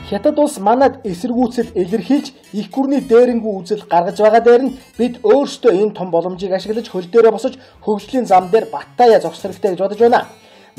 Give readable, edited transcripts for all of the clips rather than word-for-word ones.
Хятад улс манад эсэргүүцэл илэрхийлж их гүрний дээрэнгүү үзэл гаргаж байгаа дээр нь бид өөрсдөө энэ том боломжийг ашиглаж хөл дээрээ босож хөгжлийн зам дээр баттаая зогсох хэрэгтэй гэж бодож байна.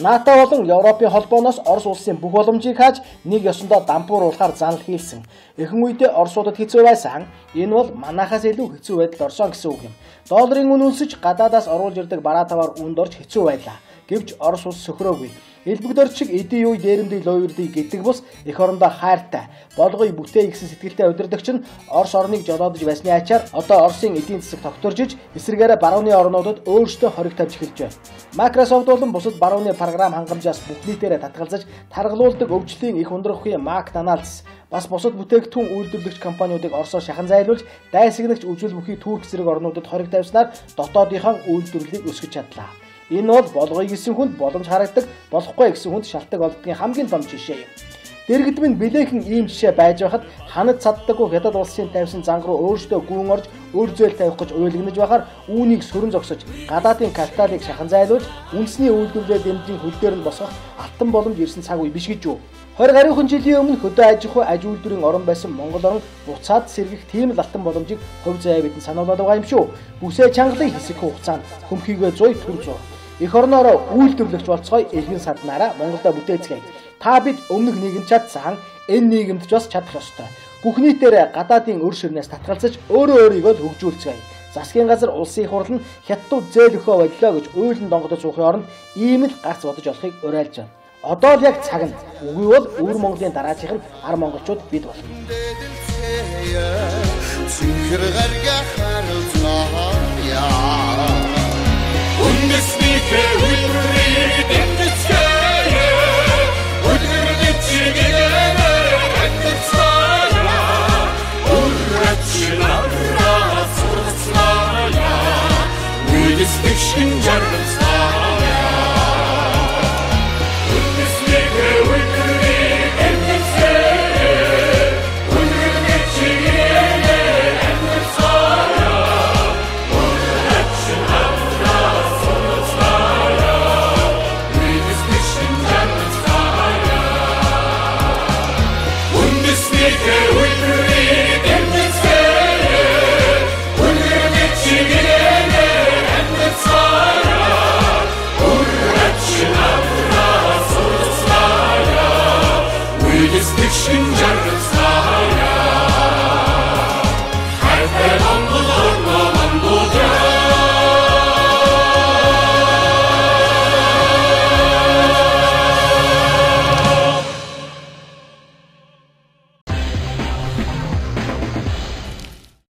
НАТО болон Европын холбооноос Орос улсын бүх боломжийг хааж нэг ёсондоо дампууруулахаар занал хийлсэн. Эхэн үедээ Оросуудад хэцүү байсан. Энэ бол манайхаас илүү хэцүү байдалд орсон гэсэн үг юм. Долларын үн өнсөж гадаадаас оруулж ирдэг бараа таваар үнд орж хэцүү байлаа. Гэвч Орос улс сөхрөөгүй. Элбэгдорч шиг эдийн үе дээрэмдээ лоёрдыг гэдэг бус эх орондоо хайртай, болгоё бүтээ гэсэн сэтгэлтэй удирдагч нь Орос орныг жолоодож байсны ачаар одоо Оросын эдийн засаг тогтворж эсрэгээрээ барууны орнуудад өөрсдөө хориг тавьж эхэлж байна. Microsoft болон бусад барууны програм хангамжаас бүх нийтээрээ татгалзаж таргалуулдаг өвчлийн их ундрах үе McDonald's бас бусад бүтээгдэхүүн үйлдвэрлэгч компаниудыг Оросоор шахан зайлуулж дайсагнагч үжил бүхий Турк зэрэг орнуудад хориг тавьснаар дотоодынхаа үйлдвэрлэлийг өсгөж чадлаа. Энэ бол болгоё гэсэн хүнд боломж харагддаг, болохгүй гэсэн хүнд шалтгаан олдгийн хамгийн том жишээ юм. Дэргэд минь билээхэн ийм жишээ байж байхад ханад цаддаггүй Хятад улсын тавьсан занг руу өөрсдөө гүн орж өр зөөл тавих гэж уйлгнаж байхаар үүнийг сөрөн зогсож гадаадын капиталыг шахан зайлуулж үндэсний үйлдвэрлэлээ дэмжин хөл дээр нь босгох алтан боломж ирсэн цаг үе биш гэж юу? 20 гаруйхан жилийн өмнө хөдөө аж ахуй аж үйлдвэрийн орон байсан Монгол орн буцаад сэргийх тийм л алтан боломжийг хувь заяа бидэнд сануулад байгаа юм шүү. Бүсээ чангалын хэсэг хугацаанд хөмхийгөө 100 төр 100 эх орноороо үйлдвэрлэгч болцгоё элгэн саднаараа Монголдо бүтээцгээе. Та бид өмнөх нийгэмд чадсан энэ нийгэмд ч бас чадах ёстой. Бүх нийтээрээ гадаадын өр ширнээс татгалзаж өөрөө өөрийгөө хөгжүүлцгээе. Засгийн газар улсын их хурл нь хятадууд зээл өхөө боллоо гэж уйлан донгодож суухын оронд ийм л гарц бодож болохыг уриалж байна. Одоо л яг цаг нь. Үгүй бол өвөр Монголын дараачих нь ар монголчууд бид болно. Fiction jargon.